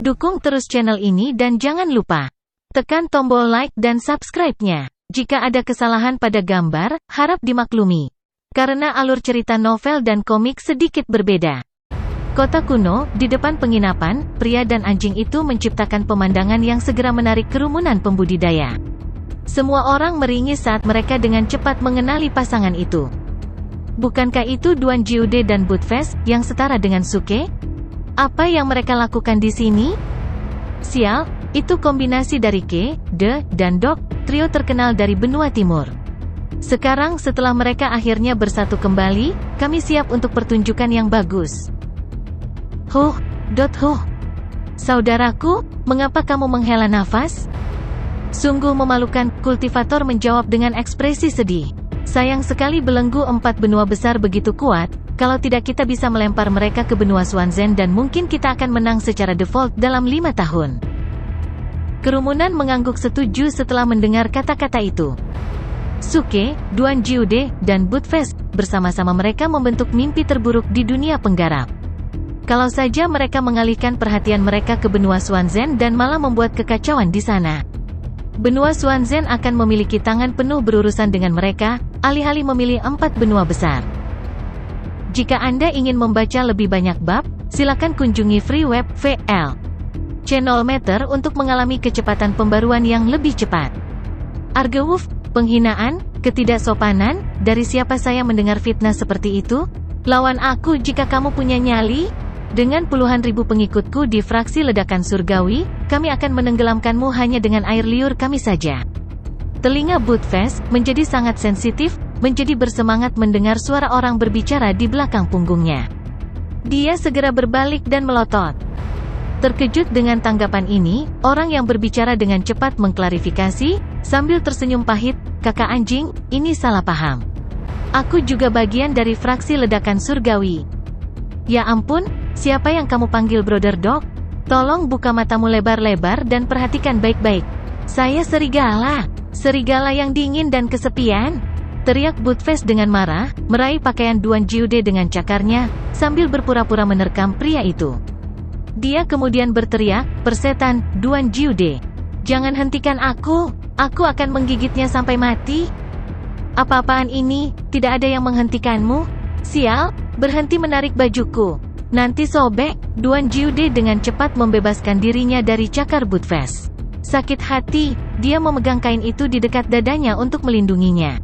Dukung terus channel ini dan jangan lupa tekan tombol like dan subscribe-nya. Jika ada kesalahan pada gambar, harap dimaklumi. Karena alur cerita novel dan komik sedikit berbeda. Kota kuno, di depan penginapan, pria dan anjing itu menciptakan pemandangan yang segera menarik kerumunan pembudidaya. Semua orang meringis saat mereka dengan cepat mengenali pasangan itu. Bukankah itu Duan Jiude dan Budfest, yang setara dengan Suke? Apa yang mereka lakukan di sini? Sial, itu kombinasi dari Ke, De, dan Dok, trio terkenal dari benua timur. Sekarang setelah mereka akhirnya bersatu kembali, kami siap untuk pertunjukan yang bagus. Huh. Saudaraku, mengapa kamu menghela nafas? Sungguh memalukan, kultivator menjawab dengan ekspresi sedih. Sayang sekali belenggu 4 benua besar begitu kuat, kalau tidak kita bisa melempar mereka ke benua Swanzen dan mungkin kita akan menang secara default dalam 5 tahun. Kerumunan mengangguk setuju setelah mendengar kata-kata itu. Suke, Duan Jiude, dan Budfest, bersama-sama mereka membentuk mimpi terburuk di dunia penggarap. Kalau saja mereka mengalihkan perhatian mereka ke benua Swanzen dan malah membuat kekacauan di sana. Benua Swanzen akan memiliki tangan penuh berurusan dengan mereka, alih-alih memilih 4 benua besar. Jika Anda ingin membaca lebih banyak bab, silakan kunjungi free web VL Channel Meter untuk mengalami kecepatan pembaruan yang lebih cepat. Argewuf, penghinaan, ketidaksopanan, dari siapa saya mendengar fitnah seperti itu? Lawan aku jika kamu punya nyali? Dengan puluhan ribu pengikutku di fraksi ledakan surgawi, kami akan menenggelamkanmu hanya dengan air liur kami saja. Telinga Budfest menjadi sangat sensitif, menjadi bersemangat mendengar suara orang berbicara di belakang punggungnya. Dia segera berbalik dan melotot. Terkejut dengan tanggapan ini, orang yang berbicara dengan cepat mengklarifikasi, sambil tersenyum pahit, "Kakak anjing, ini salah paham. Aku juga bagian dari fraksi ledakan surgawi." Ya ampun, siapa yang kamu panggil Brother Dog? Tolong buka matamu lebar-lebar dan perhatikan baik-baik. Saya serigala. Serigala yang dingin dan kesepian. Teriak Budfest dengan marah, meraih pakaian Duan Jiude dengan cakarnya, sambil berpura-pura menerkam pria itu. Dia kemudian berteriak, "Persetan, Duan Jiude. Jangan hentikan aku akan menggigitnya sampai mati." "Apa-apaan ini? Tidak ada yang menghentikanmu? Sial, berhenti menarik bajuku. Nanti sobek." Duan Jiude dengan cepat membebaskan dirinya dari cakar Budfest. Sakit hati, dia memegang kain itu di dekat dadanya untuk melindunginya.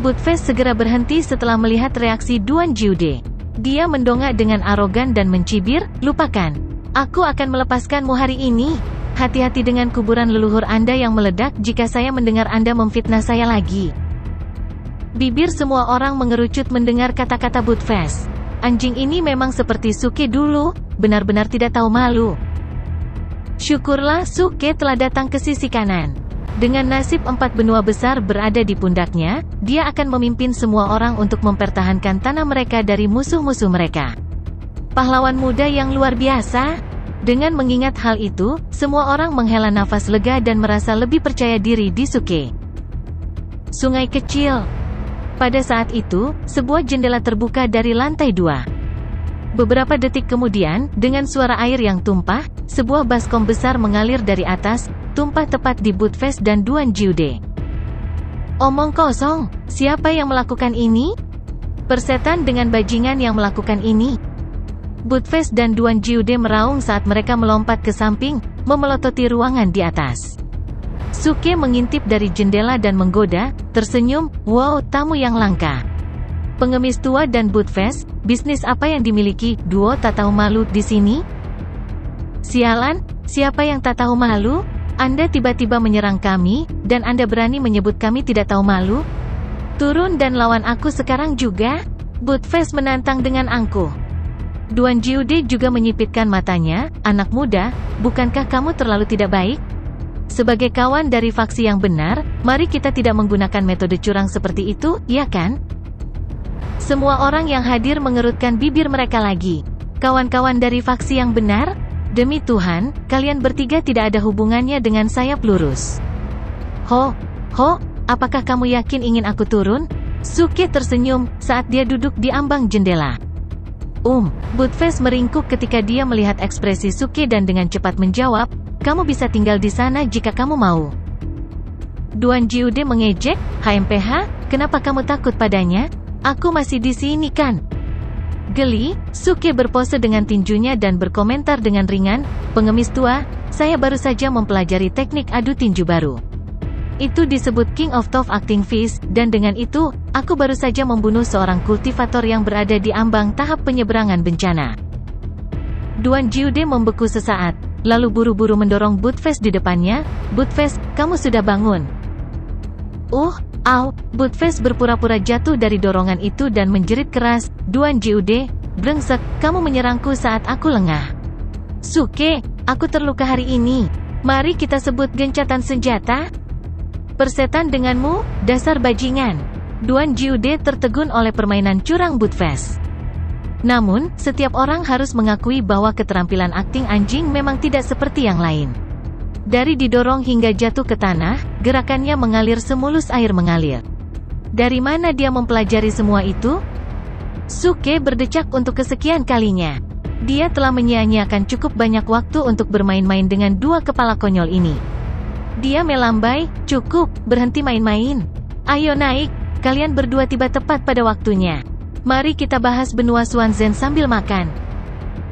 Budfest segera berhenti setelah melihat reaksi Duan Jiude. Dia mendongak dengan arogan dan mencibir, "Lupakan. Aku akan melepaskanmu hari ini. Hati-hati dengan kuburan leluhur Anda yang meledak jika saya mendengar Anda memfitnah saya lagi." Bibir semua orang mengerucut mendengar kata-kata Budfest. Anjing ini memang seperti Suke dulu, benar-benar tidak tahu malu. Syukurlah Suke telah datang ke sisi kanan. Dengan nasib 4 benua besar berada di pundaknya, dia akan memimpin semua orang untuk mempertahankan tanah mereka dari musuh-musuh mereka. Pahlawan muda yang luar biasa. Dengan mengingat hal itu, semua orang menghela nafas lega dan merasa lebih percaya diri di Suke. Sungai kecil. Pada saat itu, sebuah jendela terbuka dari lantai 2. Beberapa detik kemudian, dengan suara air yang tumpah, sebuah baskom besar mengalir dari atas, tumpah tepat di Budfest dan Duan Jiude. "Omong kosong, siapa yang melakukan ini? Persetan dengan bajingan yang melakukan ini." Budfest dan Duan Jiude meraung saat mereka melompat ke samping, memelototi ruangan di atas. Suke mengintip dari jendela dan menggoda, tersenyum, "Wow, tamu yang langka. Pengemis tua dan Budfest, bisnis apa yang dimiliki duo tak tahu malu di sini?" "Sialan, siapa yang tak tahu malu? Anda tiba-tiba menyerang kami, dan Anda berani menyebut kami tidak tahu malu? Turun dan lawan aku sekarang juga?" Budfest menantang dengan angkuh. Duan Jiude juga menyipitkan matanya, "Anak muda, bukankah kamu terlalu tidak baik? Sebagai kawan dari faksi yang benar, mari kita tidak menggunakan metode curang seperti itu, ya kan?" Semua orang yang hadir mengerutkan bibir mereka lagi. "Kawan-kawan dari faksi yang benar? Demi Tuhan, kalian bertiga tidak ada hubungannya dengan sayap lurus." Ho, apakah kamu yakin ingin aku turun?" Suke tersenyum, saat dia duduk di ambang jendela. Budfest meringkuk ketika dia melihat ekspresi Suke dan dengan cepat menjawab, kamu bisa tinggal di sana jika kamu mau. Duan Jiude mengejek, HMPH, kenapa kamu takut padanya? Aku masih di sini kan? Geli, Suke berpose dengan tinjunya dan berkomentar dengan ringan, pengemis tua, saya baru saja mempelajari teknik adu tinju baru. Itu disebut King of Top Acting Fist, dan dengan itu, aku baru saja membunuh seorang kultivator yang berada di ambang tahap penyeberangan bencana. Duan Jiude membeku sesaat, lalu buru-buru mendorong Budfest di depannya, Budfest, kamu sudah bangun. Budfest berpura-pura jatuh dari dorongan itu dan menjerit keras, Duan Jiude, brengsek, kamu menyerangku saat aku lengah. Suke, aku terluka hari ini. Mari kita sebut gencatan senjata. Persetan denganmu, dasar bajingan. Duan Jiude tertegun oleh permainan curang Budfest. Namun, setiap orang harus mengakui bahwa keterampilan akting anjing memang tidak seperti yang lain. Dari didorong hingga jatuh ke tanah, gerakannya mengalir semulus air mengalir. Dari mana dia mempelajari semua itu? Suke berdecak untuk kesekian kalinya. Dia telah menyia-nyiakan cukup banyak waktu untuk bermain-main dengan dua kepala konyol ini. Dia melambai, cukup, berhenti main-main. Ayo naik, kalian berdua tiba tepat pada waktunya. Mari kita bahas benua Swanzen sambil makan.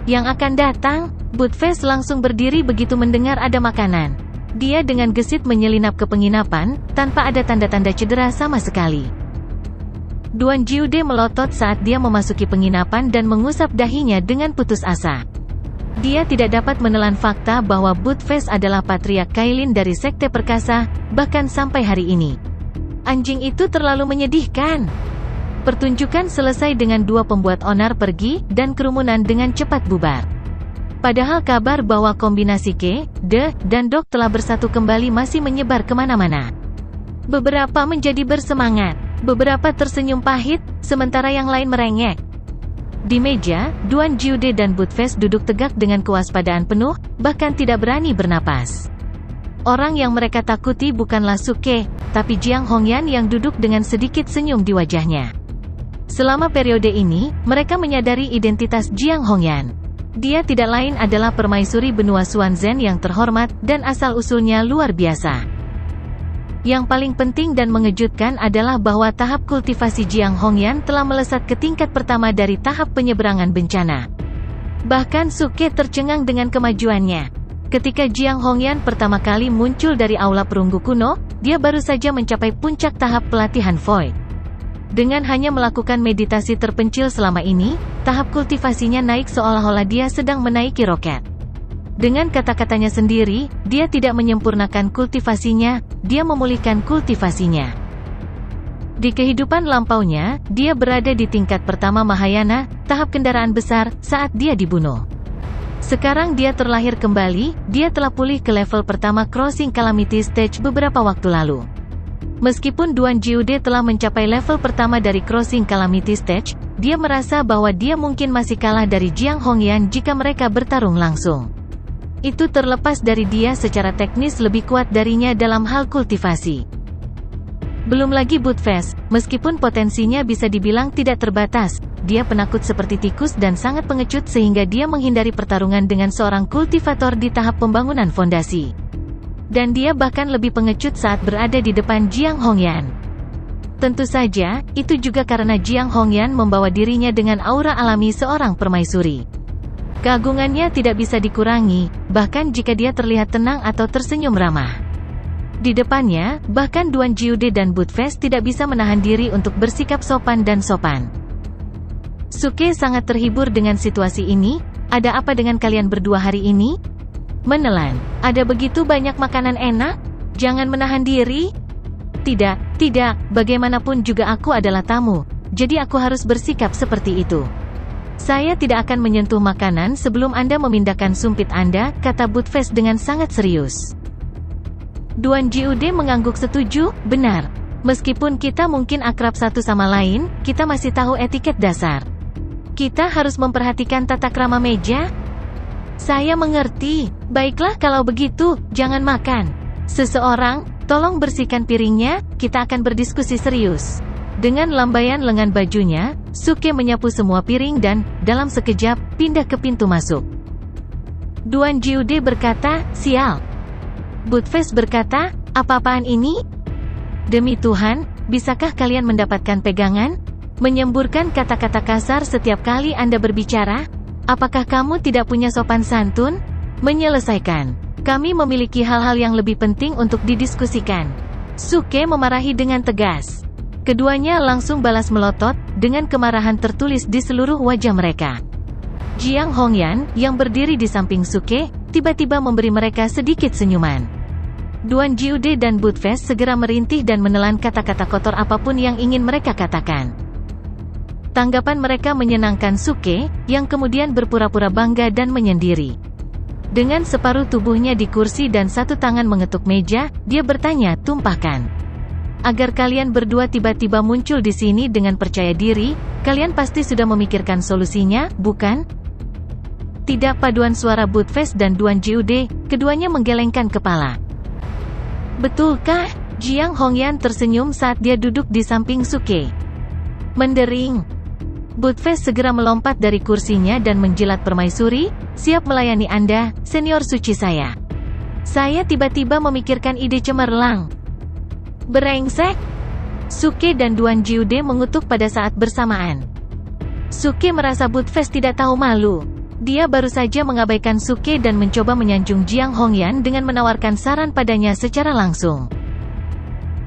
Yang akan datang, Budfest langsung berdiri begitu mendengar ada makanan. Dia dengan gesit menyelinap ke penginapan, tanpa ada tanda-tanda cedera sama sekali. Duan Jiude melotot saat dia memasuki penginapan dan mengusap dahinya dengan putus asa. Dia tidak dapat menelan fakta bahwa Budfest adalah patriark Kailin dari Sekte Perkasa, bahkan sampai hari ini. Anjing itu terlalu menyedihkan. Pertunjukan selesai dengan dua pembuat onar pergi, dan kerumunan dengan cepat bubar. Padahal kabar bahwa kombinasi Ke, De, dan Dok telah bersatu kembali masih menyebar kemana-mana. Beberapa menjadi bersemangat, beberapa tersenyum pahit, sementara yang lain merengek. Di meja, Duan Jiude dan Budfest duduk tegak dengan kewaspadaan penuh, bahkan tidak berani bernapas. Orang yang mereka takuti bukanlah Suke, tapi Jiang Hongyan yang duduk dengan sedikit senyum di wajahnya. Selama periode ini, mereka menyadari identitas Jiang Hongyan. Dia tidak lain adalah permaisuri benua Swanzen yang terhormat, dan asal-usulnya luar biasa. Yang paling penting dan mengejutkan adalah bahwa tahap kultivasi Jiang Hongyan telah melesat ke tingkat pertama dari tahap penyeberangan bencana. Bahkan Suke tercengang dengan kemajuannya. Ketika Jiang Hongyan pertama kali muncul dari aula perunggu kuno, dia baru saja mencapai puncak tahap pelatihan Void. Dengan hanya melakukan meditasi terpencil selama ini, tahap kultivasinya naik seolah-olah dia sedang menaiki roket. Dengan kata-katanya sendiri, dia tidak menyempurnakan kultivasinya, dia memulihkan kultivasinya. Di kehidupan lampaunya, dia berada di tingkat pertama Mahayana, tahap kendaraan besar, saat dia dibunuh. Sekarang dia terlahir kembali, dia telah pulih ke level pertama Crossing Calamity Stage beberapa waktu lalu. Meskipun Duan Jiude telah mencapai level pertama dari Crossing Calamity Stage, dia merasa bahwa dia mungkin masih kalah dari Jiang Hongyan jika mereka bertarung langsung. Itu terlepas dari dia secara teknis lebih kuat darinya dalam hal kultivasi. Belum lagi Budfest, meskipun potensinya bisa dibilang tidak terbatas, dia penakut seperti tikus dan sangat pengecut sehingga dia menghindari pertarungan dengan seorang kultivator di tahap pembangunan fondasi. Dan dia bahkan lebih pengecut saat berada di depan Jiang Hongyan. Tentu saja, itu juga karena Jiang Hongyan membawa dirinya dengan aura alami seorang permaisuri. Keagungannya tidak bisa dikurangi, bahkan jika dia terlihat tenang atau tersenyum ramah. Di depannya, bahkan Duan Jiude dan Budfest tidak bisa menahan diri untuk bersikap sopan dan sopan. Suke sangat terhibur dengan situasi ini. Ada apa dengan kalian berdua hari ini? Menelan. Ada begitu banyak makanan enak? Jangan menahan diri? Tidak, bagaimanapun juga aku adalah tamu, jadi aku harus bersikap seperti itu. Saya tidak akan menyentuh makanan sebelum Anda memindahkan sumpit Anda, kata Budfest dengan sangat serius. Duan Jiude mengangguk setuju, benar. Meskipun kita mungkin akrab satu sama lain, kita masih tahu etiket dasar. Kita harus memperhatikan tata krama meja. Saya mengerti. Baiklah kalau begitu, jangan makan. Seseorang, tolong bersihkan piringnya, kita akan berdiskusi serius. Dengan lambaian lengan bajunya, Suke menyapu semua piring dan, dalam sekejap, pindah ke pintu masuk. Duan Jiude berkata, "Sial." Buttface berkata, "Apa-apaan ini? Demi Tuhan, bisakah kalian mendapatkan pegangan? Menyemburkan kata-kata kasar setiap kali Anda berbicara? Apakah kamu tidak punya sopan santun? Menyelesaikan. Kami memiliki hal-hal yang lebih penting untuk didiskusikan." Suke memarahi dengan tegas. Keduanya langsung balas melotot, dengan kemarahan tertulis di seluruh wajah mereka. Jiang Hongyan, yang berdiri di samping Suke, tiba-tiba memberi mereka sedikit senyuman. Duan Jiude dan Buttface segera merintih dan menelan kata-kata kotor apapun yang ingin mereka katakan. Tanggapan mereka menyenangkan Suke, yang kemudian berpura-pura bangga dan menyendiri. Dengan separuh tubuhnya di kursi dan satu tangan mengetuk meja, dia bertanya, "Tumpahkan." Agar kalian berdua tiba-tiba muncul di sini dengan percaya diri, kalian pasti sudah memikirkan solusinya, bukan? Tidak, paduan suara Buttface dan Duan Jiude, keduanya menggelengkan kepala. Betulkah? Jiang Hongyan tersenyum saat dia duduk di samping Suke. Mendering. Buttface segera melompat dari kursinya dan menjilat permaisuri, "Siap melayani Anda, senior suci saya." "Saya tiba-tiba memikirkan ide cemerlang." "Berengsek!" Suke dan Duan Jiude mengutuk pada saat bersamaan. Suke merasa Buttface tidak tahu malu. Dia baru saja mengabaikan Suke dan mencoba menyanjung Jiang Hongyan dengan menawarkan saran padanya secara langsung.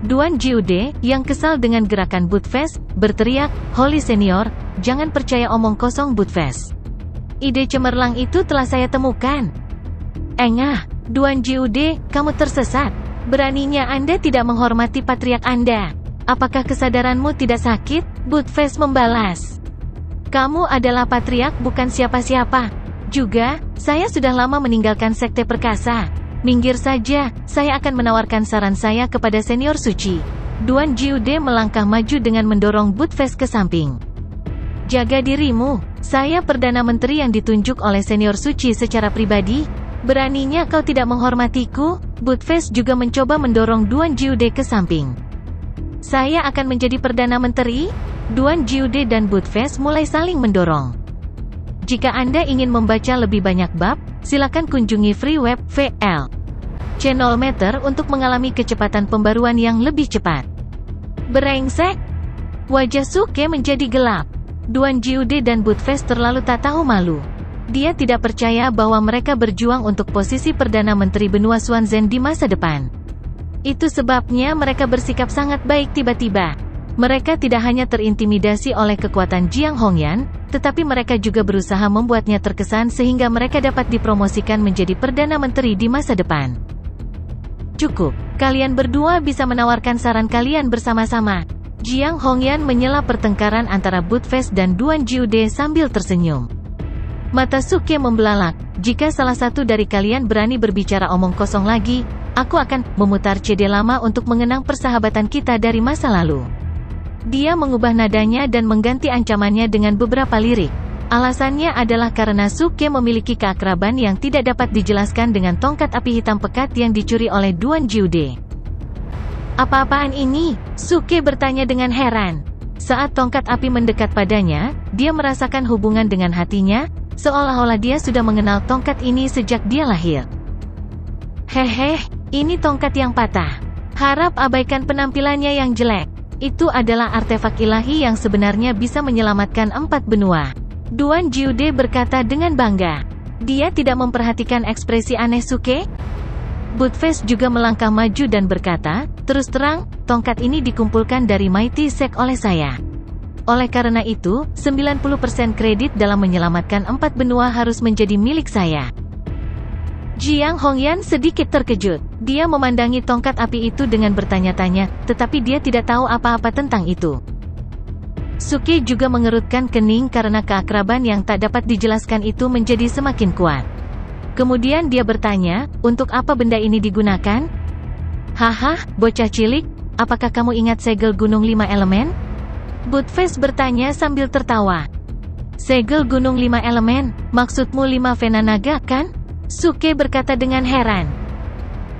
Duan Jiude, yang kesal dengan gerakan Buttface, berteriak, "Holy Senior, jangan percaya omong kosong Buttface. Ide cemerlang itu telah saya temukan." "Engah, Duan Jiude, kamu tersesat. Beraninya Anda tidak menghormati patriark Anda. Apakah kesadaranmu tidak sakit?" Buttface membalas. "Kamu adalah patriark, bukan siapa-siapa. Juga, saya sudah lama meninggalkan sekte perkasa. Minggir saja, saya akan menawarkan saran saya kepada senior suci." Duan Jiude melangkah maju dengan mendorong Buttface ke samping. "Jaga dirimu, saya Perdana Menteri yang ditunjuk oleh senior suci secara pribadi. Beraninya kau tidak menghormatiku?" Buttface juga mencoba mendorong Duan Jiude ke samping. "Saya akan menjadi Perdana Menteri?" Duan Jiude dan Buttface mulai saling mendorong. Jika Anda ingin membaca lebih banyak bab, silakan kunjungi free web VL Channel Meter untuk mengalami kecepatan pembaruan yang lebih cepat. Berengsek! Wajah Suke menjadi gelap. Duan Jiude dan Buttface terlalu tak tahu malu. Dia tidak percaya bahwa mereka berjuang untuk posisi Perdana Menteri benua Xuanzhen di masa depan. Itu sebabnya mereka bersikap sangat baik tiba-tiba. Mereka tidak hanya terintimidasi oleh kekuatan Jiang Hongyan, tetapi mereka juga berusaha membuatnya terkesan sehingga mereka dapat dipromosikan menjadi Perdana Menteri di masa depan. Cukup, kalian berdua bisa menawarkan saran kalian bersama-sama. Jiang Hongyan menyela pertengkaran antara Buttface dan Duan Jiude sambil tersenyum. Mata Suke membelalak. "Jika salah satu dari kalian berani berbicara omong kosong lagi, aku akan memutar CD lama untuk mengenang persahabatan kita dari masa lalu." Dia mengubah nadanya dan mengganti ancamannya dengan beberapa lirik. Alasannya adalah karena Suke memiliki keakraban yang tidak dapat dijelaskan dengan tongkat api hitam pekat yang dicuri oleh Duan Jiude. "Apa-apaan ini?" Suke bertanya dengan heran. Saat tongkat api mendekat padanya, dia merasakan hubungan dengan hatinya, seolah-olah dia sudah mengenal tongkat ini sejak dia lahir. "Hehe, ini tongkat yang patah. Harap abaikan penampilannya yang jelek. Itu adalah artefak ilahi yang sebenarnya bisa menyelamatkan 4 benua." Duan Jiude berkata dengan bangga. Dia tidak memperhatikan ekspresi aneh Suke. Buttface juga melangkah maju dan berkata, "Terus terang, tongkat ini dikumpulkan dari Mighty Sek oleh saya. Oleh karena itu, 90% kredit dalam menyelamatkan 4 benua harus menjadi milik saya." Jiang Hongyan sedikit terkejut. Dia memandangi tongkat api itu dengan bertanya-tanya, tetapi dia tidak tahu apa-apa tentang itu. Suke juga mengerutkan kening karena keakraban yang tak dapat dijelaskan itu menjadi semakin kuat. Kemudian dia bertanya, "Untuk apa benda ini digunakan?" "Haha, bocah cilik, apakah kamu ingat segel gunung 5 elemen?" Buttface bertanya sambil tertawa. "Segel gunung 5 elemen, maksudmu 5 vena naga, kan?" Suke berkata dengan heran.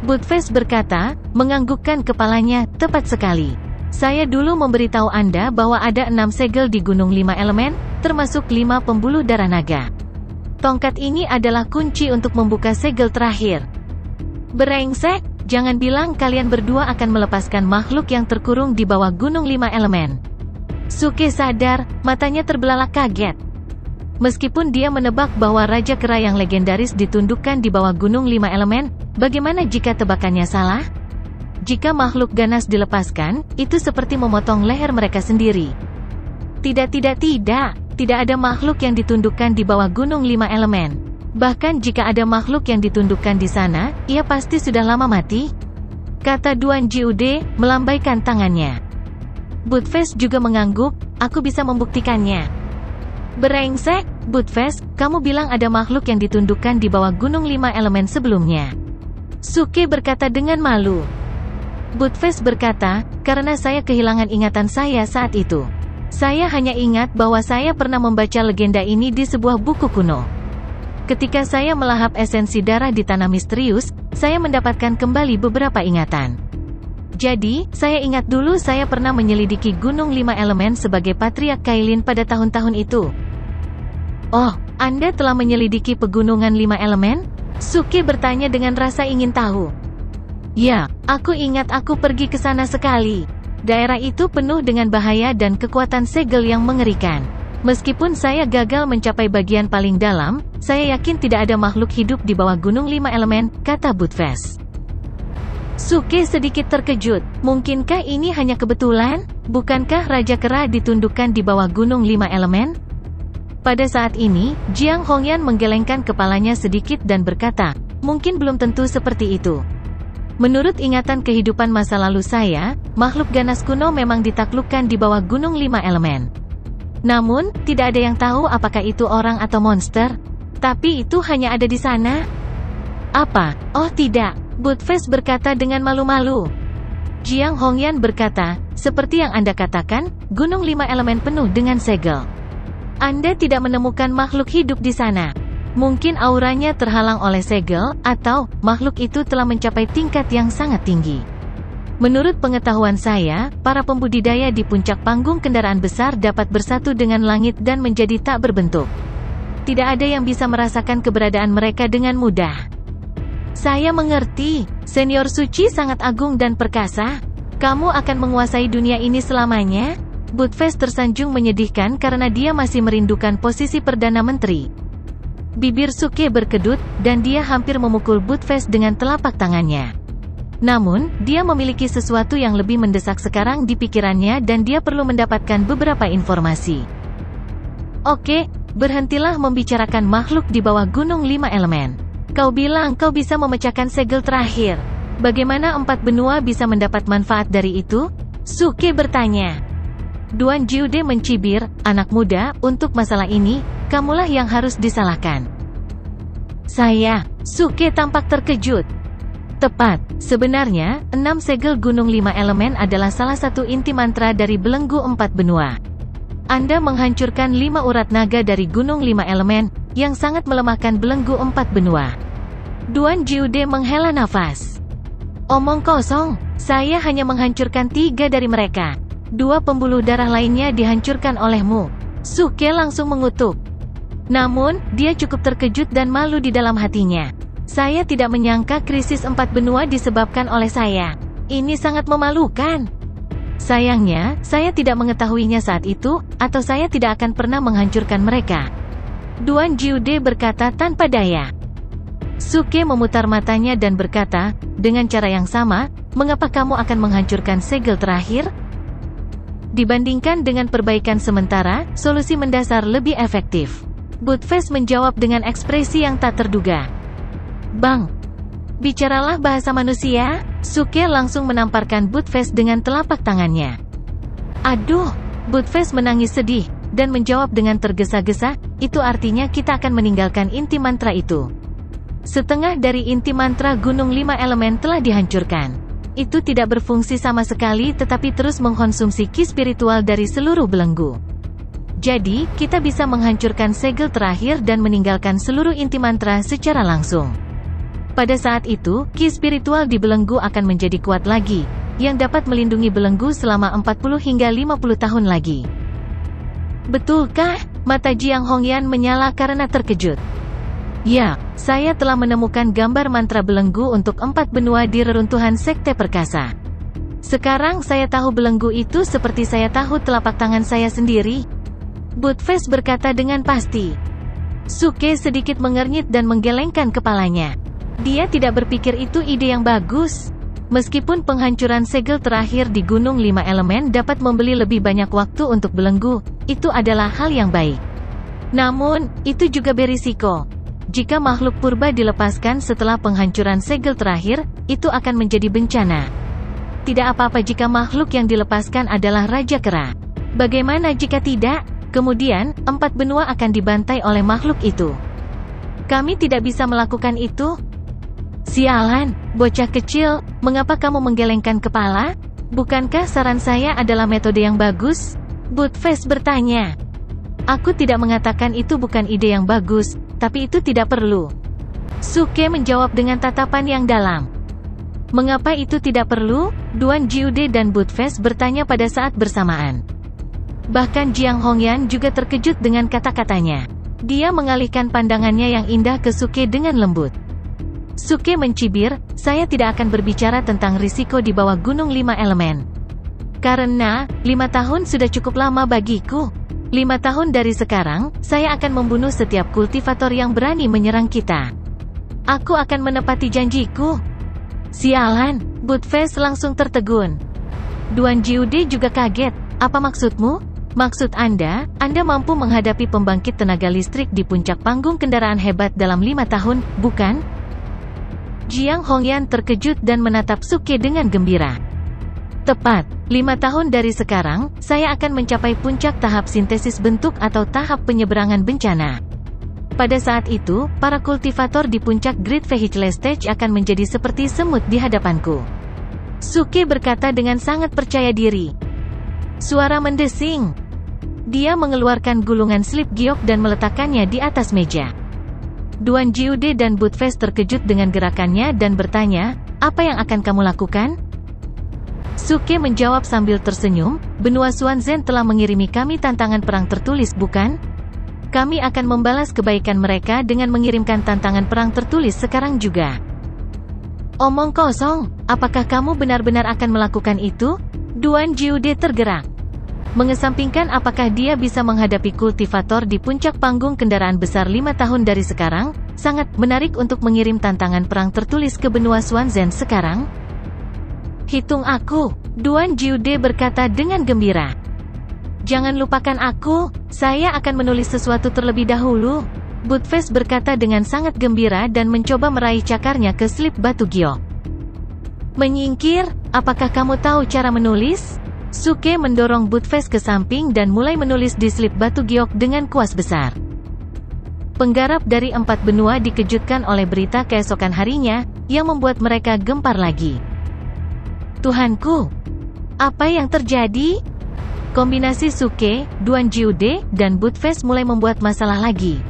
Buttface berkata, menganggukkan kepalanya, "Tepat sekali. Saya dulu memberitahu Anda bahwa ada 6 segel di Gunung 5 Elemen, termasuk 5 pembuluh darah naga. Tongkat ini adalah kunci untuk membuka segel terakhir. Brengsek, jangan bilang kalian berdua akan melepaskan makhluk yang terkurung di bawah Gunung 5 Elemen. Suke sadar, matanya terbelalak kaget. Meskipun dia menebak bahwa Raja Kera yang legendaris ditundukkan di bawah Gunung 5 Elemen, bagaimana jika tebakannya salah? Jika makhluk ganas dilepaskan, itu seperti memotong leher mereka sendiri. Tidak ada makhluk yang ditundukkan di bawah Gunung 5 Elemen. Bahkan jika ada makhluk yang ditundukkan di sana, ia pasti sudah lama mati, kata Duan Jiude, melambaikan tangannya. Buttface juga mengangguk, aku bisa membuktikannya. Brengsek, Buttface, kamu bilang ada makhluk yang ditundukkan di bawah Gunung 5 Elemen sebelumnya. Suke berkata dengan malu. Buttface berkata, karena saya kehilangan ingatan saya saat itu. Saya hanya ingat bahwa saya pernah membaca legenda ini di sebuah buku kuno. Ketika saya melahap esensi darah di tanah misterius, saya mendapatkan kembali beberapa ingatan. Jadi, saya ingat dulu saya pernah menyelidiki Gunung 5 Elemen sebagai Patriark Kailin pada tahun-tahun itu. Oh, Anda telah menyelidiki pegunungan 5 Elemen? Suke bertanya dengan rasa ingin tahu. Ya, aku ingat aku pergi ke sana sekali. Daerah itu penuh dengan bahaya dan kekuatan segel yang mengerikan. Meskipun saya gagal mencapai bagian paling dalam, saya yakin tidak ada makhluk hidup di bawah Gunung 5 Elemen, kata Buttface. Suke sedikit terkejut. Mungkinkah ini hanya kebetulan? Bukankah Raja Kera ditundukkan di bawah Gunung 5 Elemen? Pada saat ini, Jiang Hongyan menggelengkan kepalanya sedikit dan berkata, mungkin belum tentu seperti itu. Menurut ingatan kehidupan masa lalu saya, makhluk ganas kuno memang ditaklukkan di bawah Gunung 5 Elemen. Namun, tidak ada yang tahu apakah itu orang atau monster. Tapi itu hanya ada di sana. Apa? Oh tidak. Buttface berkata dengan malu-malu. Jiang Hongyan berkata, seperti yang Anda katakan, Gunung 5 Elemen penuh dengan segel. Anda tidak menemukan makhluk hidup di sana. Mungkin auranya terhalang oleh segel, atau makhluk itu telah mencapai tingkat yang sangat tinggi. Menurut pengetahuan saya, para pembudidaya di puncak panggung kendaraan besar dapat bersatu dengan langit dan menjadi tak berbentuk. Tidak ada yang bisa merasakan keberadaan mereka dengan mudah. Saya mengerti, Senior Suci sangat agung dan perkasa. Kamu akan menguasai dunia ini selamanya? Buttface tersanjung menyedihkan karena dia masih merindukan posisi Perdana Menteri. Bibir Suke berkedut, dan dia hampir memukul Buttface dengan telapak tangannya. Namun, dia memiliki sesuatu yang lebih mendesak sekarang di pikirannya dan dia perlu mendapatkan beberapa informasi. Oke, berhentilah membicarakan makhluk di bawah Gunung 5 Elemen. Kau bilang kau bisa memecahkan segel terakhir. Bagaimana 4 benua bisa mendapat manfaat dari itu? Suke bertanya. Duan Jiude mencibir, anak muda, untuk masalah ini, kamulah yang harus disalahkan. Saya, Suke tampak terkejut. Tepat, sebenarnya, 6 segel Gunung 5 Elemen adalah salah satu inti mantra dari belenggu 4 benua. Anda menghancurkan 5 urat naga dari Gunung 5 Elemen, yang sangat melemahkan belenggu 4 benua. Duan Jiude menghela nafas. Omong kosong, saya hanya menghancurkan 3 dari mereka. 2 pembuluh darah lainnya dihancurkan olehmu. Suke langsung mengutuk. Namun, dia cukup terkejut dan malu di dalam hatinya. Saya tidak menyangka krisis 4 benua disebabkan oleh saya. Ini sangat memalukan. Sayangnya, saya tidak mengetahuinya saat itu, atau saya tidak akan pernah menghancurkan mereka. Duan Jiude berkata tanpa daya. Suke memutar matanya dan berkata, dengan cara yang sama, mengapa kamu akan menghancurkan segel terakhir? Dibandingkan dengan perbaikan sementara, solusi mendasar lebih efektif. Buttface menjawab dengan ekspresi yang tak terduga. Bang, bicaralah bahasa manusia. Suke langsung menamparkan Buttface dengan telapak tangannya. Aduh, Buttface menangis sedih, dan menjawab dengan tergesa-gesa, itu artinya kita akan meninggalkan inti mantra itu. Setengah dari inti mantra Gunung 5 Elemen telah dihancurkan. Itu tidak berfungsi sama sekali tetapi terus mengkonsumsi ki spiritual dari seluruh belenggu. Jadi, kita bisa menghancurkan segel terakhir dan meninggalkan seluruh inti mantra secara langsung. Pada saat itu, ki spiritual di belenggu akan menjadi kuat lagi, yang dapat melindungi belenggu selama 40 hingga 50 tahun lagi. Betulkah? Mata Jiang Hongyan menyala karena terkejut. Ya, saya telah menemukan gambar mantra belenggu untuk 4 benua di reruntuhan Sekte Perkasa. Sekarang saya tahu belenggu itu seperti saya tahu telapak tangan saya sendiri. Buttface berkata dengan pasti. Suke sedikit mengernyit dan menggelengkan kepalanya. Dia tidak berpikir itu ide yang bagus. Meskipun penghancuran segel terakhir di Gunung 5 Elemen dapat membeli lebih banyak waktu untuk belenggu, itu adalah hal yang baik. Namun, itu juga berisiko. Jika makhluk purba dilepaskan setelah penghancuran segel terakhir, itu akan menjadi bencana. Tidak apa-apa jika makhluk yang dilepaskan adalah Raja Kera. Bagaimana jika tidak? Kemudian, 4 benua akan dibantai oleh makhluk itu. Kami tidak bisa melakukan itu? Sialan, bocah kecil, mengapa kamu menggelengkan kepala? Bukankah saran saya adalah metode yang bagus? Buttface bertanya. Aku tidak mengatakan itu bukan ide yang bagus, tapi itu tidak perlu. Suke menjawab dengan tatapan yang dalam. Mengapa itu tidak perlu? Duan Jiude dan Buttface bertanya pada saat bersamaan. Bahkan Jiang Hongyan juga terkejut dengan kata-katanya. Dia mengalihkan pandangannya yang indah ke Suke dengan lembut. Suke mencibir, saya tidak akan berbicara tentang risiko di bawah Gunung 5 Elemen. Karena, 5 tahun sudah cukup lama bagiku. 5 tahun dari sekarang, saya akan membunuh setiap kultivator yang berani menyerang kita. Aku akan menepati janjiku. Sialan, Buttface langsung tertegun. Duan Jiude juga kaget. Apa maksudmu? Maksud Anda mampu menghadapi pembangkit tenaga listrik di puncak panggung kendaraan hebat dalam 5 tahun, bukan? Jiang Hongyan terkejut dan menatap Suke dengan gembira. Tepat, 5 tahun dari sekarang, saya akan mencapai puncak tahap sintesis bentuk atau tahap penyeberangan bencana. Pada saat itu, para kultivator di puncak Great Vehicle Stage akan menjadi seperti semut di hadapanku. Suke berkata dengan sangat percaya diri. Suara mendesing. Dia mengeluarkan gulungan slip giok dan meletakkannya di atas meja. Duan Jiude dan Buttface terkejut dengan gerakannya dan bertanya, apa yang akan kamu lakukan? Suke menjawab sambil tersenyum, benua Xuanzhen telah mengirimi kami tantangan perang tertulis bukan? Kami akan membalas kebaikan mereka dengan mengirimkan tantangan perang tertulis sekarang juga. Omong kosong, apakah kamu benar-benar akan melakukan itu? Duan Jiude tergerak. Mengesampingkan apakah dia bisa menghadapi kultivator di puncak panggung kendaraan besar 5 tahun dari sekarang, sangat menarik untuk mengirim tantangan perang tertulis ke benua Xuanzhen sekarang. Hitung aku, Duan Jiude berkata dengan gembira. Jangan lupakan aku, saya akan menulis sesuatu terlebih dahulu. Buttface berkata dengan sangat gembira dan mencoba meraih cakarnya ke slip batu giok. Menyingkir, apakah kamu tahu cara menulis? Suke mendorong Buttface ke samping dan mulai menulis di slip batu giok dengan kuas besar. Penggarap dari 4 benua dikejutkan oleh berita keesokan harinya, yang membuat mereka gempar lagi. Tuhanku, apa yang terjadi? Kombinasi Suke, Duan Jiude, dan Buttface mulai membuat masalah lagi.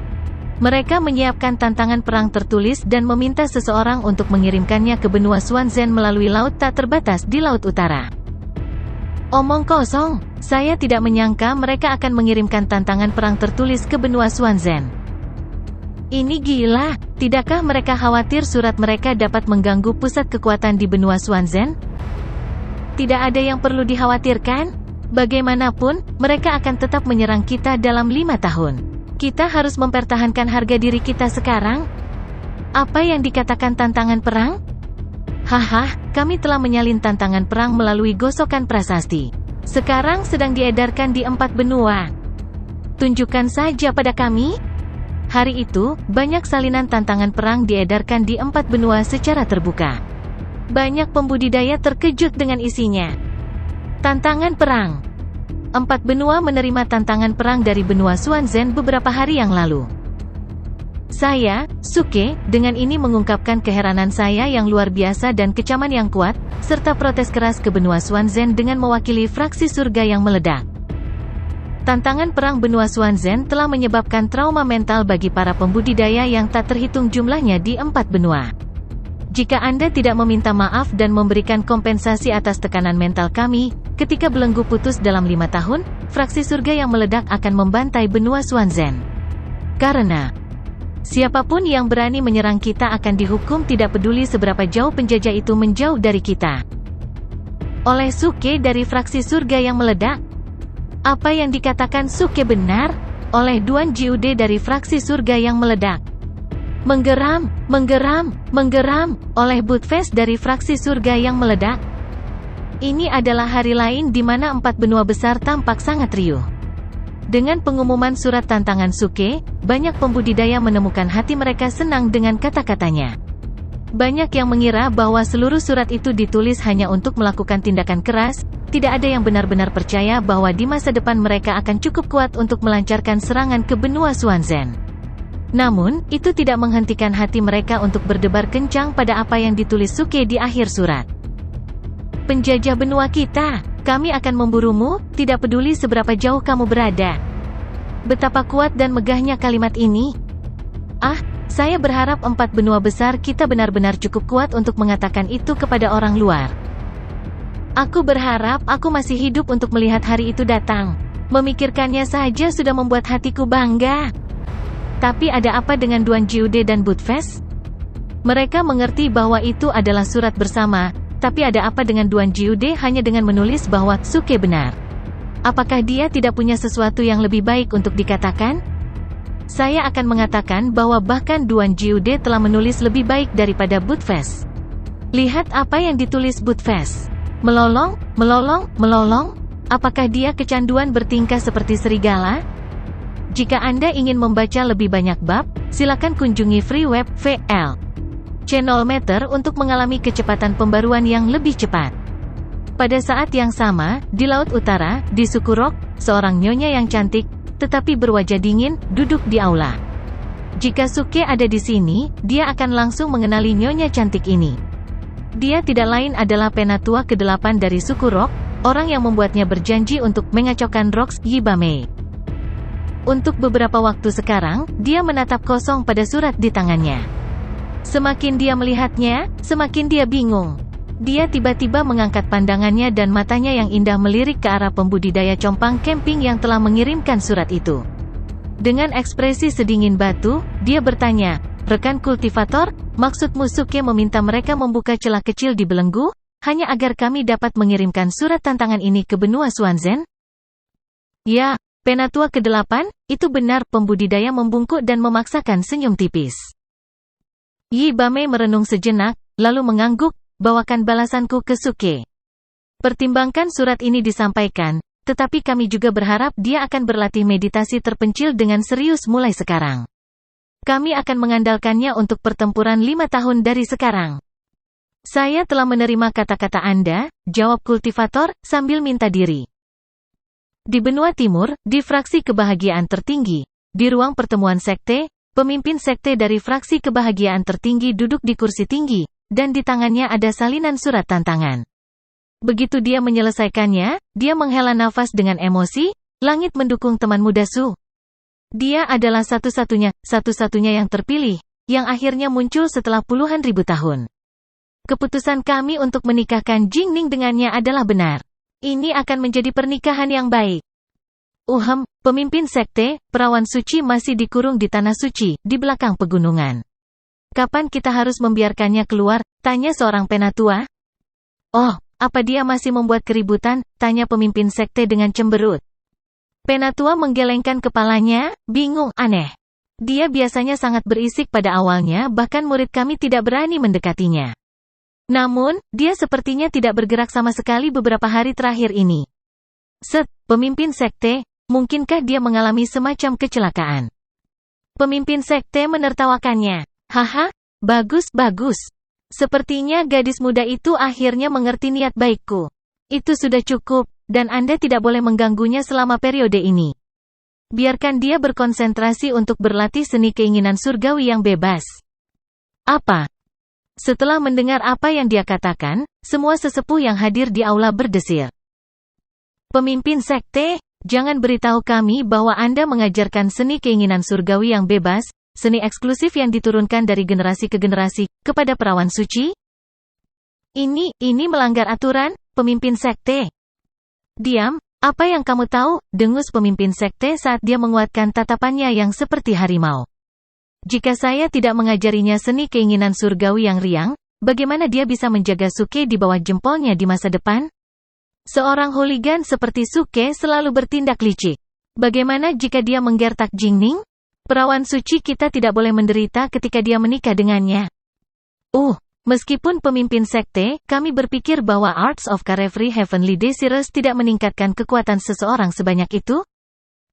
Mereka menyiapkan tantangan perang tertulis dan meminta seseorang untuk mengirimkannya ke benua Xuanzhen melalui laut tak terbatas di Laut Utara. Omong kosong, saya tidak menyangka mereka akan mengirimkan tantangan perang tertulis ke benua Xuanzhen. Ini gila, tidakkah mereka khawatir surat mereka dapat mengganggu pusat kekuatan di benua Xuanzhen? Tidak ada yang perlu dikhawatirkan. Bagaimanapun, mereka akan tetap menyerang kita dalam 5 tahun. Kita harus mempertahankan harga diri kita sekarang. Apa yang dikatakan tantangan perang? Haha, kami telah menyalin tantangan perang melalui gosokan prasasti. Sekarang sedang diedarkan di 4 benua. Tunjukkan saja pada kami. Hari itu, banyak salinan tantangan perang diedarkan di 4 benua secara terbuka. Banyak pembudidaya terkejut dengan isinya. Tantangan perang. 4 benua menerima tantangan perang dari benua Xuanzhen beberapa hari yang lalu. Saya, Suke, dengan ini mengungkapkan keheranan saya yang luar biasa dan kecaman yang kuat, serta protes keras ke benua Xuanzhen dengan mewakili fraksi surga yang meledak. Tantangan perang benua Xuanzhen telah menyebabkan trauma mental bagi para pembudidaya yang tak terhitung jumlahnya di 4 benua. Jika Anda tidak meminta maaf dan memberikan kompensasi atas tekanan mental kami, ketika belenggu putus dalam 5 tahun, fraksi surga yang meledak akan membantai benua Swanzen. Karena siapapun yang berani menyerang kita akan dihukum tidak peduli seberapa jauh penjajah itu menjauh dari kita. Oleh Suke dari fraksi surga yang meledak. Apa yang dikatakan Suke benar? Oleh Duan Jiude dari fraksi surga yang meledak. Menggeram, menggeram, menggeram, oleh Budfest dari fraksi surga yang meledak. Ini adalah hari lain di mana 4 benua besar tampak sangat riuh. Dengan pengumuman surat tantangan Suke, banyak pembudidaya menemukan hati mereka senang dengan kata-katanya. Banyak yang mengira bahwa seluruh surat itu ditulis hanya untuk melakukan tindakan keras, tidak ada yang benar-benar percaya bahwa di masa depan mereka akan cukup kuat untuk melancarkan serangan ke benua Swanzen. Namun, itu tidak menghentikan hati mereka untuk berdebar kencang pada apa yang ditulis Suke di akhir surat. Penjajah benua kita, kami akan memburumu, tidak peduli seberapa jauh kamu berada. Betapa kuat dan megahnya kalimat ini. Saya berharap 4 benua besar kita benar-benar cukup kuat untuk mengatakan itu kepada orang luar. Aku berharap aku masih hidup untuk melihat hari itu datang. Memikirkannya saja sudah membuat hatiku bangga. Tapi ada apa dengan Duan Jiude dan Budfest? Mereka mengerti bahwa itu adalah surat bersama, tapi ada apa dengan Duan Jiude hanya dengan menulis bahwa Suke benar? Apakah dia tidak punya sesuatu yang lebih baik untuk dikatakan? Saya akan mengatakan bahwa bahkan Duan Jiude telah menulis lebih baik daripada Budfest. Lihat apa yang ditulis Budfest. Melolong, melolong, melolong. Apakah dia kecanduan bertingkah seperti serigala? Jika Anda ingin membaca lebih banyak bab, silakan kunjungi free web VL Channel Meter untuk mengalami kecepatan pembaruan yang lebih cepat. Pada saat yang sama, di Laut Utara, di suku Rock, seorang nyonya yang cantik, tetapi berwajah dingin, duduk di aula. Jika Suke ada di sini, dia akan langsung mengenali nyonya cantik ini. Dia tidak lain adalah penatua ke-8 dari suku Rock, orang yang membuatnya berjanji untuk mengacaukan Rocks Yibame. Untuk beberapa waktu sekarang, dia menatap kosong pada surat di tangannya. Semakin dia melihatnya, semakin dia bingung. Dia tiba-tiba mengangkat pandangannya dan matanya yang indah melirik ke arah pembudidaya compang camping yang telah mengirimkan surat itu. Dengan ekspresi sedingin batu, dia bertanya, "Rekan kultivator, maksudmu Suke meminta mereka membuka celah kecil di belenggu, hanya agar kami dapat mengirimkan surat tantangan ini ke benua Swanzen?" "Ya, Penatua ke-8, itu benar." Pembudidaya membungkuk dan memaksakan senyum tipis. Yibame merenung sejenak, lalu mengangguk, "Bawakan balasanku ke Suke. Pertimbangkan surat ini disampaikan, tetapi kami juga berharap dia akan berlatih meditasi terpencil dengan serius mulai sekarang. Kami akan mengandalkannya untuk pertempuran 5 tahun dari sekarang." "Saya telah menerima kata-kata Anda," jawab kultivator, sambil minta diri. Di benua timur, di fraksi kebahagiaan tertinggi, di ruang pertemuan sekte, pemimpin sekte dari fraksi kebahagiaan tertinggi duduk di kursi tinggi, dan di tangannya ada salinan surat tantangan. Begitu dia menyelesaikannya, dia menghela nafas dengan emosi. Langit mendukung teman muda Su. Dia adalah satu-satunya yang terpilih, yang akhirnya muncul setelah puluhan ribu tahun. Keputusan kami untuk menikahkan Jingning dengannya adalah benar. Ini akan menjadi pernikahan yang baik. Pemimpin sekte, perawan suci masih dikurung di tanah suci, di belakang pegunungan. "Kapan kita harus membiarkannya keluar?" tanya seorang penatua. "Oh, apa dia masih membuat keributan?" tanya pemimpin sekte dengan cemberut. Penatua menggelengkan kepalanya, bingung, aneh. Dia biasanya sangat berisik pada awalnya, bahkan murid kami tidak berani mendekatinya. Namun, dia sepertinya tidak bergerak sama sekali beberapa hari terakhir ini. Pemimpin sekte, mungkinkah dia mengalami semacam kecelakaan? Pemimpin sekte menertawakannya. "Haha, bagus. Sepertinya gadis muda itu akhirnya mengerti niat baikku. Itu sudah cukup, dan Anda tidak boleh mengganggunya selama periode ini. Biarkan dia berkonsentrasi untuk berlatih seni keinginan surgawi yang bebas." "Apa?" Setelah mendengar apa yang dia katakan, semua sesepuh yang hadir di aula berdesir. "Pemimpin sekte, jangan beritahu kami bahwa Anda mengajarkan seni keinginan surgawi yang bebas," seni eksklusif yang diturunkan dari generasi ke generasi kepada perawan suci? Ini melanggar aturan, pemimpin sekte. Diam, apa yang kamu tahu, dengus pemimpin sekte saat dia menguatkan tatapannya yang seperti harimau. Jika saya tidak mengajarinya seni keinginan surgawi yang riang, bagaimana dia bisa menjaga Suke di bawah jempolnya di masa depan? Seorang hooligan seperti Suke selalu bertindak licik. Bagaimana jika dia menggertak Jingning? Perawan suci kita tidak boleh menderita ketika dia menikah dengannya. Meskipun pemimpin sekte, kami berpikir bahwa Arts of Carefree Heavenly Desires tidak meningkatkan kekuatan seseorang sebanyak itu.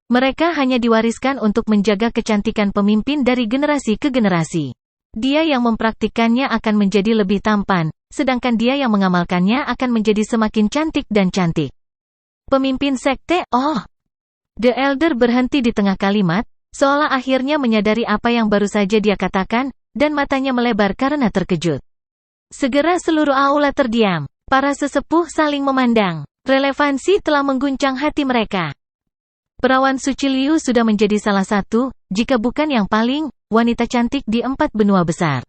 Mereka hanya diwariskan untuk menjaga kecantikan pemimpin dari generasi ke generasi. Dia yang mempraktikkannya akan menjadi lebih tampan, sedangkan dia yang mengamalkannya akan menjadi semakin cantik dan cantik. Pemimpin sekte, The Elder berhenti di tengah kalimat, seolah akhirnya menyadari apa yang baru saja dia katakan, dan matanya melebar karena terkejut. Segera seluruh aula terdiam. Para sesepuh saling memandang. Relevansi telah mengguncang hati mereka. Perawan suci Liu sudah menjadi salah satu, jika bukan yang paling, wanita cantik di 4 benua besar.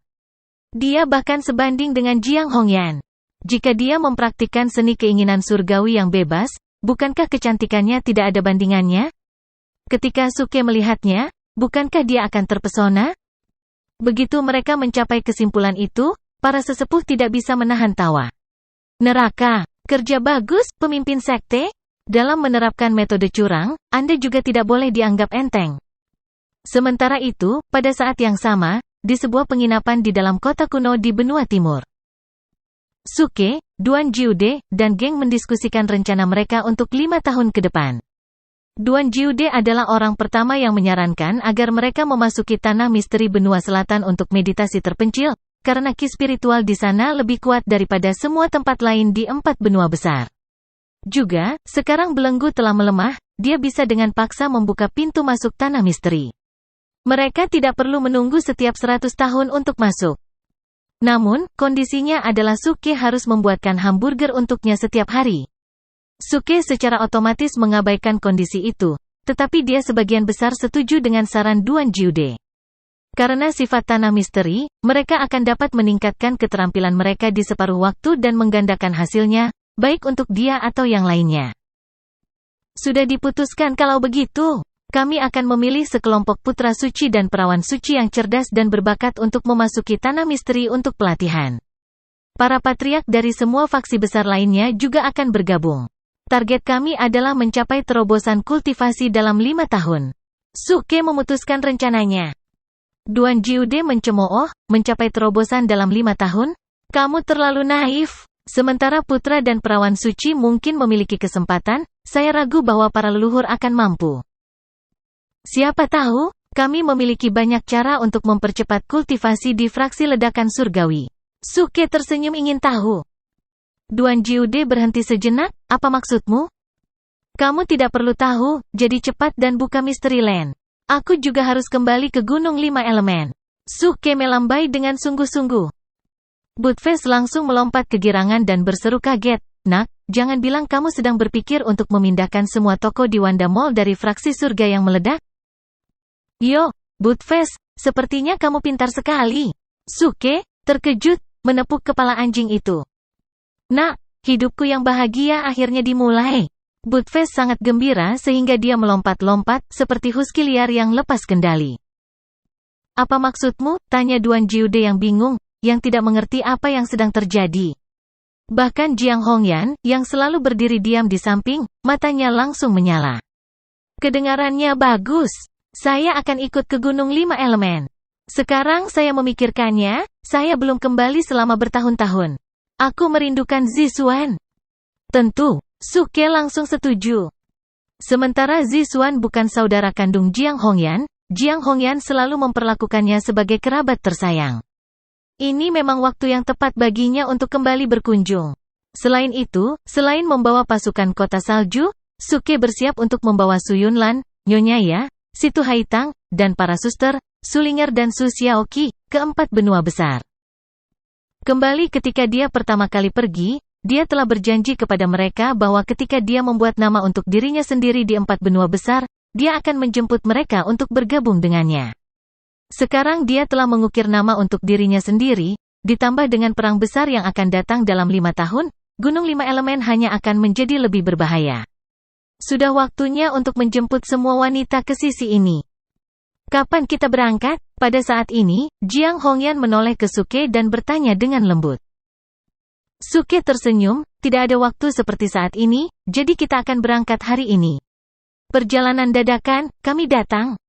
Dia bahkan sebanding dengan Jiang Hongyan. Jika dia mempraktikkan seni keinginan surgawi yang bebas, bukankah kecantikannya tidak ada bandingannya? Ketika Suke melihatnya, bukankah dia akan terpesona? Begitu mereka mencapai kesimpulan itu, para sesepuh tidak bisa menahan tawa. Neraka, kerja bagus, pemimpin sekte. Dalam menerapkan metode curang, Anda juga tidak boleh dianggap enteng. Sementara itu, pada saat yang sama, di sebuah penginapan di dalam kota kuno di benua timur, Suke, Duan Jiude, dan geng mendiskusikan rencana mereka untuk 5 tahun ke depan. Duan Jiude adalah orang pertama yang menyarankan agar mereka memasuki tanah misteri benua selatan untuk meditasi terpencil, karena ki spiritual di sana lebih kuat daripada semua tempat lain di 4 benua besar. Juga, sekarang belenggu telah melemah, dia bisa dengan paksa membuka pintu masuk tanah misteri. Mereka tidak perlu menunggu setiap 100 tahun untuk masuk. Namun, kondisinya adalah Suke harus membuatkan hamburger untuknya setiap hari. Suke secara otomatis mengabaikan kondisi itu, tetapi dia sebagian besar setuju dengan saran Duan Jiude. Karena sifat tanah misteri, mereka akan dapat meningkatkan keterampilan mereka di separuh waktu dan menggandakan hasilnya, baik untuk dia atau yang lainnya. Sudah diputuskan kalau begitu, kami akan memilih sekelompok putra suci dan perawan suci yang cerdas dan berbakat untuk memasuki tanah misteri untuk pelatihan. Para patriark dari semua faksi besar lainnya juga akan bergabung. Target kami adalah mencapai terobosan kultivasi dalam 5 tahun. Suke memutuskan rencananya. Duan Jiude mencemooh, mencapai terobosan dalam 5 tahun? Kamu terlalu naif. Sementara putra dan perawan suci mungkin memiliki kesempatan, saya ragu bahwa para leluhur akan mampu. Siapa tahu, kami memiliki banyak cara untuk mempercepat kultivasi di fraksi ledakan surgawi. Suke tersenyum ingin tahu. Duan Jiude berhenti sejenak, apa maksudmu? Kamu tidak perlu tahu, jadi cepat dan buka misteri land. Aku juga harus kembali ke Gunung 5 Elemen. Suke melambai dengan sungguh-sungguh. Budfest langsung melompat kegirangan dan berseru kaget. Nak, jangan bilang kamu sedang berpikir untuk memindahkan semua toko di Wanda Mall dari fraksi surga yang meledak? Yo, Budfest, sepertinya kamu pintar sekali. Suke, terkejut, menepuk kepala anjing itu. Nak, hidupku yang bahagia akhirnya dimulai. Budfest sangat gembira sehingga dia melompat-lompat, seperti husky liar yang lepas kendali. Apa maksudmu? Tanya Duan Jiude yang bingung, yang tidak mengerti apa yang sedang terjadi. Bahkan Jiang Hongyan, yang selalu berdiri diam di samping, matanya langsung menyala. Kedengarannya bagus. Saya akan ikut ke Gunung 5 Elemen. Sekarang saya memikirkannya, saya belum kembali selama bertahun-tahun. Aku merindukan Zixuan. Tentu. Suke langsung setuju. Sementara Zixuan bukan saudara kandung Jiang Hongyan selalu memperlakukannya sebagai kerabat tersayang. Ini memang waktu yang tepat baginya untuk kembali berkunjung. Selain itu, selain membawa pasukan kota salju, Suke bersiap untuk membawa Su Yunlan, Nyonya Ya, Situ Haitang, dan para suster, Sulinger dan Su Xiaoqi, ke-4 benua besar. Kembali ketika dia pertama kali pergi, dia telah berjanji kepada mereka bahwa ketika dia membuat nama untuk dirinya sendiri di 4 benua besar, dia akan menjemput mereka untuk bergabung dengannya. Sekarang dia telah mengukir nama untuk dirinya sendiri, ditambah dengan perang besar yang akan datang dalam 5 tahun, Gunung 5 Elemen hanya akan menjadi lebih berbahaya. Sudah waktunya untuk menjemput semua wanita ke sisi ini. Kapan kita berangkat? Pada saat ini, Jiang Hongyan menoleh ke Suke dan bertanya dengan lembut. Suke tersenyum, tidak ada waktu seperti saat ini, jadi kita akan berangkat hari ini. Perjalanan dadakan, kami datang.